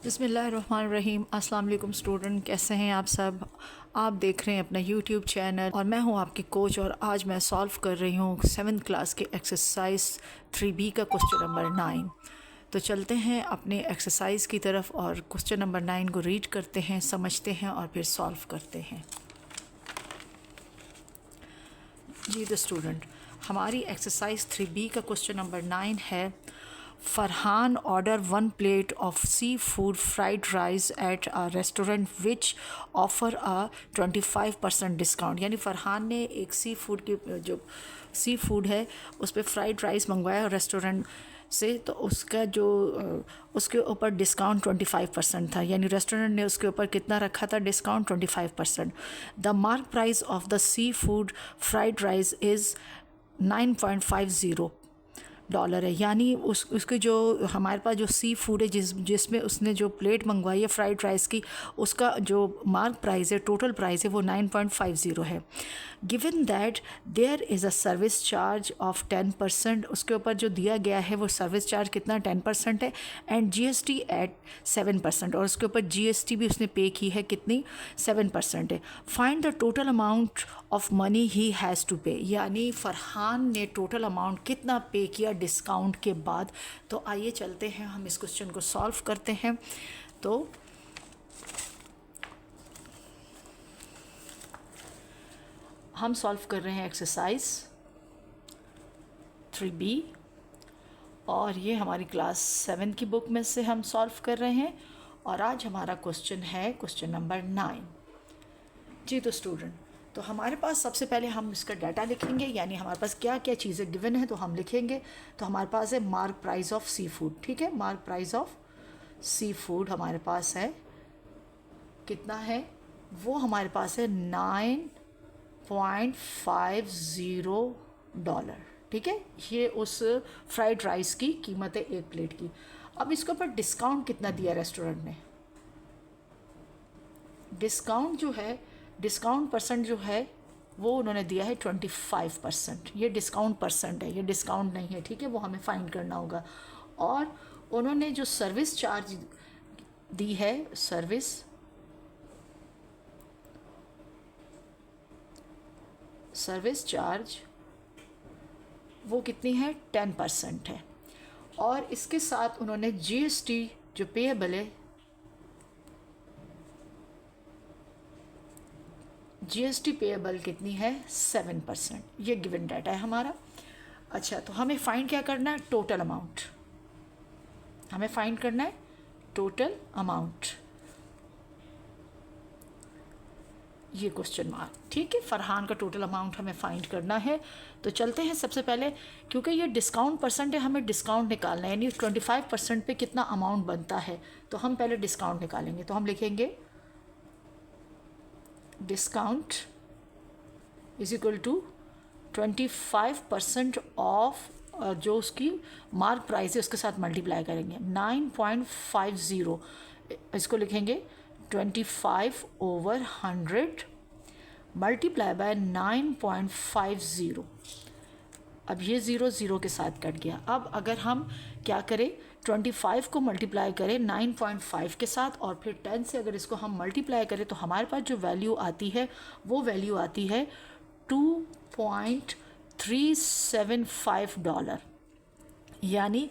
बिस्मिल्लाहिर्रहमानिर्रहीम। अस्सलाम वालेकुम स्टूडेंट, कैसे हैं आप सब। आप देख रहे हैं अपना यूट्यूब चैनल और मैं हूं आपकी कोच और आज मैं सॉल्व कर रही हूं 7th क्लास के एक्सरसाइज 3B का क्वेश्चन नंबर 9। तो चलते हैं अपने एक्सरसाइज की तरफ और क्वेश्चन नंबर 9 को रीड करते हैं, समझते हैं और फिर सॉल्व करते हैं। जी तो स्टूडेंट, हमारी एक्सरसाइज 3B का क्वेश्चन नंबर 9 है, Farhan order 1 plate of seafood fried rice at a restaurant which offer a 25% discount. यानी फ़रहान ने एक सी फूड की जो सी फूड है उस पर फ्राइड राइस मंगवाया रेस्टोरेंट से, तो उसका जो उसके ऊपर डिस्काउंट 25% था। यानी रेस्टोरेंट ने उसके ऊपर कितना रखा था discount? 25%। The mark price of the seafood fried rice is $9.50 है। यानी उसके जो हमारे पास जो सी फूड है जिसमें उसने जो प्लेट मंगवाई है फ्राइड राइस की, उसका जो मार्क प्राइस है, टोटल प्राइस है, वो 9.50 है। Given that there is a service charge of 10%, उसके ऊपर जो दिया गया है वो सर्विस चार्ज कितना 10% है, एंड GST एट 7%, और उसके ऊपर GST भी उसने पे की है कितनी? 7% है। Find the total amount of money he has to pay. यानी फ़रहान ने टोटल अमाउंट कितना पे किया डिस्काउंट के बाद। तो आइए चलते हैं, हम इस क्वेश्चन को सॉल्व करते हैं। तो हम सॉल्व कर रहे हैं एक्सरसाइज 3B और ये हमारी क्लास 7 की बुक में से हम सॉल्व कर रहे हैं और आज हमारा क्वेश्चन है क्वेश्चन नंबर 9। जी तो स्टूडेंट, तो हमारे पास सबसे पहले हम इसका डाटा लिखेंगे, यानी हमारे पास क्या क्या चीज़ें गिवन है तो हम लिखेंगे। तो हमारे पास है mark price of seafood, ठीक है। Mark price of seafood हमारे पास है कितना है? वो हमारे पास है $9.50, ठीक है। ये उस फ्राइड राइस की कीमत है एक प्लेट की। अब इसके ऊपर डिस्काउंट कितना दिया रेस्टोरेंट ने? डिस्काउंट जो है, डिस्काउंट परसेंट जो है वो उन्होंने दिया है 25%। ये डिस्काउंट परसेंट है, ये डिस्काउंट नहीं है, ठीक है। वो हमें फाइंड करना होगा। और उन्होंने जो सर्विस चार्ज दी है, सर्विस चार्ज वो कितनी है? 10% है। और इसके साथ उन्होंने GST जो पेएबल है, GST पेएबल कितनी है? 7%। ये गिवन डाटा है हमारा। अच्छा, तो हमें फाइंड क्या करना है? Total amount. हमें फाइंड करना है टोटल अमाउंट, ये क्वेश्चन मार्क, ठीक है। फरहान का टोटल अमाउंट हमें फाइंड करना है। तो चलते हैं सबसे पहले, क्योंकि ये डिस्काउंट परसेंट है, हमें डिस्काउंट निकालना है, यानी 25% पे कितना अमाउंट बनता है। तो हम पहले डिस्काउंट निकालेंगे। तो हम लिखेंगे discount is equal to 25% of जो उसकी मार्क प्राइस है उसके साथ मल्टीप्लाई करेंगे। 9.50, इसको लिखेंगे 25/100 मल्टीप्लाई बाय 9.50। अब ये 0 0 के साथ कट गया। अब अगर हम क्या करें, 25 को मल्टीप्लाई करें 9.5 के साथ और फिर 10 से अगर इसको हम मल्टीप्लाई करें तो हमारे पास जो वैल्यू आती है वो वैल्यू आती है $2.375। यानी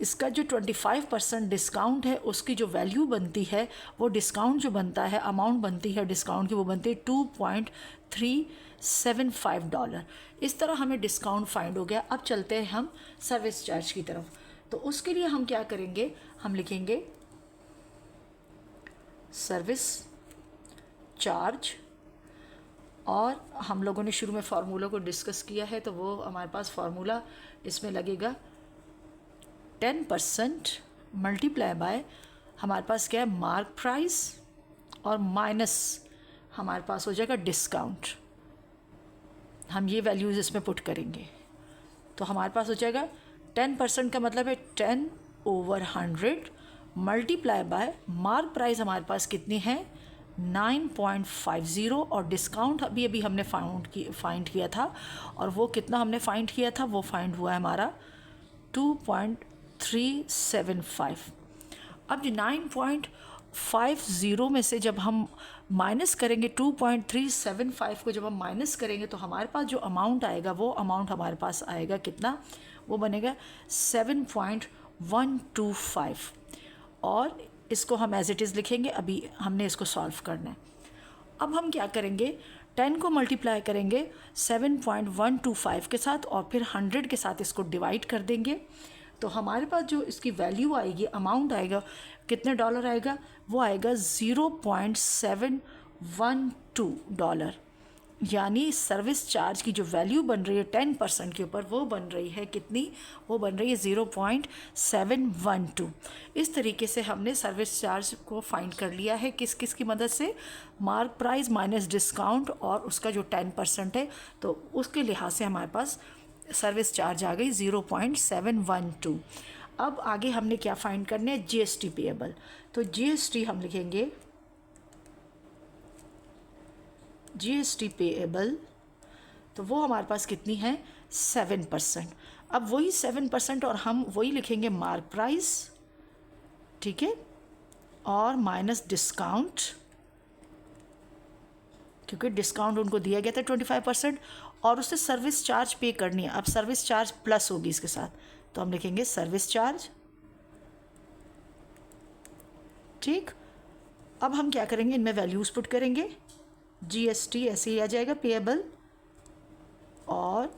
इसका जो 25% डिस्काउंट है उसकी जो वैल्यू बनती है, वो डिस्काउंट जो बनता है, अमाउंट बनती है डिस्काउंट की, वो बनती है $2.375। इस तरह हमें डिस्काउंट फाइंड हो गया। अब चलते हैं हम सर्विस चार्ज की तरफ। तो उसके लिए हम क्या करेंगे, हम लिखेंगे सर्विस चार्ज, और हम लोगों ने शुरू में फार्मूला को डिस्कस किया है, तो वो हमारे पास फार्मूला इसमें लगेगा 10% मल्टीप्लाई बाय हमारे पास क्या है, मार्क प्राइस, और माइनस हमारे पास हो जाएगा डिस्काउंट। हम ये वैल्यूज़ इसमें पुट करेंगे तो हमारे पास हो जाएगा 10% का मतलब है 10/100 मल्टीप्लाई बाय मार्क प्राइस हमारे पास कितनी है? 9.50, और डिस्काउंट अभी अभी हमने फाइंड किया था, और वो कितना हमने फाइंड किया था? वो फाइंड हुआ है हमारा 2.375। अब जो 9.50 में से जब हम माइनस करेंगे 2.375 को जब हम माइनस करेंगे तो हमारे पास जो अमाउंट आएगा वो अमाउंट हमारे पास आएगा कितना, वो बनेगा 7.125। और इसको हम एज इट इज़ लिखेंगे, अभी हमने इसको सॉल्व करना है। अब हम क्या करेंगे, 10 को मल्टीप्लाई करेंगे 7.125 के साथ और फिर 100 के साथ इसको डिवाइड कर देंगे। तो हमारे पास जो इसकी वैल्यू आएगी, अमाउंट आएगा, कितने डॉलर आएगा, वो आएगा 0.712 डॉलर। यानी सर्विस चार्ज की जो वैल्यू बन रही है 10% के ऊपर, वो बन रही है कितनी, वो बन रही है 0.712। इस तरीके से हमने सर्विस चार्ज को फाइंड कर लिया है, किस किस की मदद से, मार्क प्राइस माइनस डिस्काउंट और उसका जो 10% है, तो उसके लिहाज से हमारे पास सर्विस चार्ज आ गई 0.712। अब आगे हमने क्या फाइंड करना है, जीएसटी पेएबल। तो जीएसटी हम लिखेंगे, जीएसटी पेएबल, तो वो हमारे पास कितनी है, 7%। अब वही 7% और हम वही लिखेंगे मार्क प्राइस, ठीक है, और माइनस डिस्काउंट, क्योंकि डिस्काउंट उनको दिया गया था 25%, और उससे सर्विस चार्ज पे करनी है। अब सर्विस चार्ज प्लस होगी इसके साथ, तो हम लिखेंगे सर्विस चार्ज, ठीक। अब हम क्या करेंगे, इनमें वैल्यूज पुट करेंगे, जीएसटी ऐसे ही आ जाएगा पेएबल, और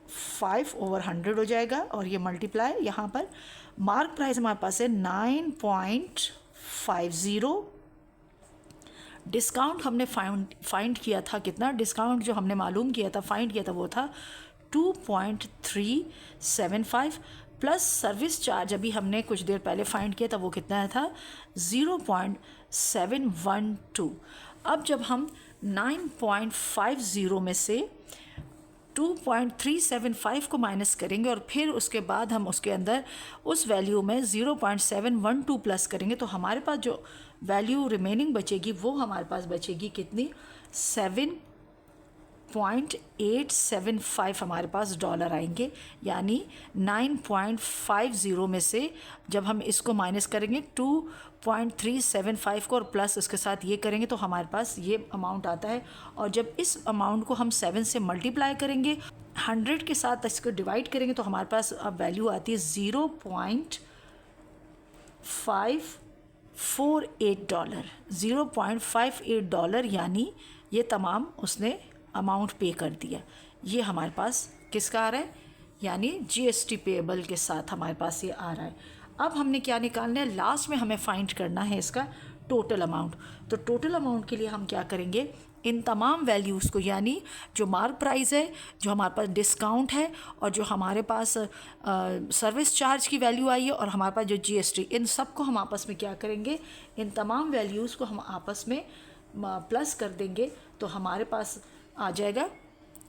5/100 हो जाएगा, और ये मल्टीप्लाई यहाँ पर मार्क प्राइस हमारे पास है 9.50। डिस्काउंट हमने फाइंड किया था कितना, डिस्काउंट जो हमने मालूम किया था, फाइंड किया था, वो था 2.375 प्लस सर्विस चार्ज अभी हमने कुछ देर पहले फाइंड किया था, वो कितना था, 0.712। अब जब हम 9.50 में से 2.375 को माइनस करेंगे और फिर उसके बाद हम उसके अंदर उस वैल्यू में 0.712 प्लस करेंगे, तो हमारे पास जो वैल्यू रिमेनिंग बचेगी वो हमारे पास बचेगी कितनी, 7.875 हमारे पास डॉलर आएंगे। यानी 9.50 में से जब हम इसको माइनस करेंगे 2.375 को और प्लस उसके साथ ये करेंगे, तो हमारे पास ये अमाउंट आता है। और जब इस अमाउंट को हम 7 से मल्टीप्लाई करेंगे, 100 के साथ इसको डिवाइड करेंगे, तो हमारे पास अब वैल्यू आती है 0.548 डॉलर, 0.58 डॉलर। यानी ये तमाम उसने अमाउंट पे कर दिया। ये हमारे पास किसका आ रहा है, यानी जीएसटी पेएबल के साथ हमारे पास ये आ रहा है। अब हमने क्या निकालना है, लास्ट में हमें फाइंड करना है इसका टोटल अमाउंट। तो टोटल अमाउंट के लिए हम क्या करेंगे, इन तमाम वैल्यूज़ को, यानी जो मार्क प्राइस है, जो हमारे पास डिस्काउंट है, और जो हमारे पास सर्विस चार्ज की वैल्यू आई है, और हमारे पास जो जीएसटी, इन सब को हम आपस में क्या करेंगे, इन तमाम वैल्यूज़ को हम आपस में प्लस कर देंगे, तो हमारे पास आ जाएगा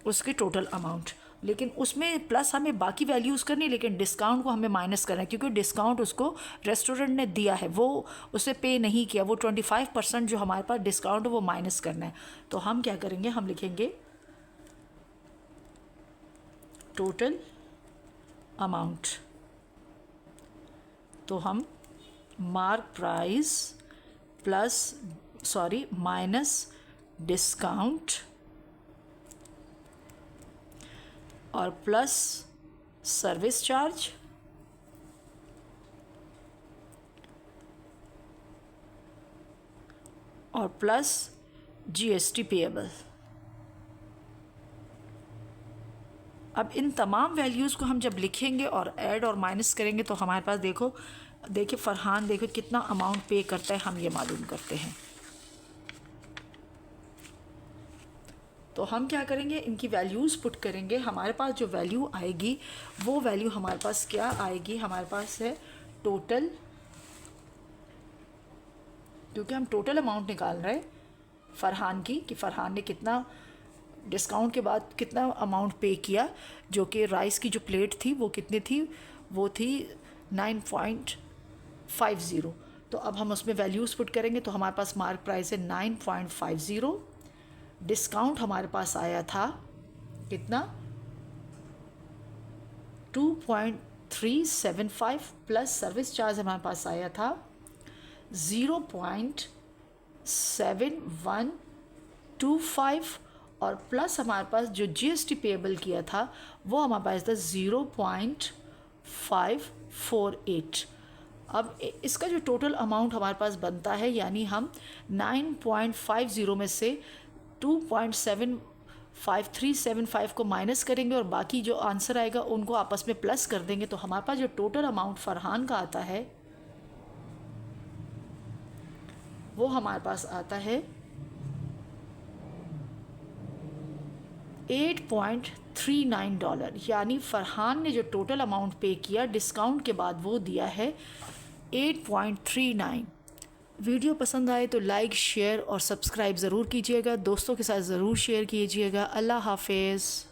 उसकी टोटल अमाउंट। लेकिन उसमें प्लस हमें बाकी वैल्यूज़ करनी, लेकिन डिस्काउंट को हमें माइनस करना है, क्योंकि डिस्काउंट उसको रेस्टोरेंट ने दिया है, वो उसे पे नहीं किया, वो 25% जो हमारे पास डिस्काउंट है वो माइनस करना है। तो हम क्या करेंगे, हम लिखेंगे टोटल अमाउंट। तो हम मार्क प्राइस माइनस डिस्काउंट और प्लस सर्विस चार्ज और प्लस जीएसटी पेएबल। अब इन तमाम वैल्यूज़ को हम जब लिखेंगे और ऐड और माइनस करेंगे, तो हमारे पास देखिए फरहान देखो कितना अमाउंट पे करता है, हम ये मालूम करते हैं। तो हम क्या करेंगे, इनकी वैल्यूज़ पुट करेंगे। हमारे पास जो वैल्यू आएगी वो वैल्यू हमारे पास क्या आएगी, हमारे पास है टोटल, क्योंकि हम टोटल अमाउंट निकाल रहे हैं फ़रहान की, कि फ़रहान ने कितना डिस्काउंट के बाद कितना अमाउंट पे किया। जो कि राइस की जो प्लेट थी वो कितनी थी, वो थी 9.50। तो अब हम उसमें वैल्यूज़ पुट करेंगे, तो हमारे पास मार्क प्राइस है 9.50। डिस्काउंट हमारे पास आया था कितना, 2.375 प्लस सर्विस चार्ज हमारे पास आया था 0.7125 और प्लस हमारे पास जो GST पेबल किया था वो हमारे पास था 0.548। अब इसका जो टोटल अमाउंट हमारे पास बनता है, यानी हम 9.50 में से 2.75375 को माइनस करेंगे और बाकी जो आंसर आएगा उनको आपस में प्लस कर देंगे, तो हमारे पास जो टोटल अमाउंट फरहान का आता है वो हमारे पास आता है $8.39। यानी फरहान ने जो टोटल अमाउंट पे किया डिस्काउंट के बाद वो दिया है 8.39। वीडियो पसंद आए तो लाइक, शेयर और सब्सक्राइब ज़रूर कीजिएगा, दोस्तों के साथ ज़रूर शेयर कीजिएगा। अल्लाह हाफिज़।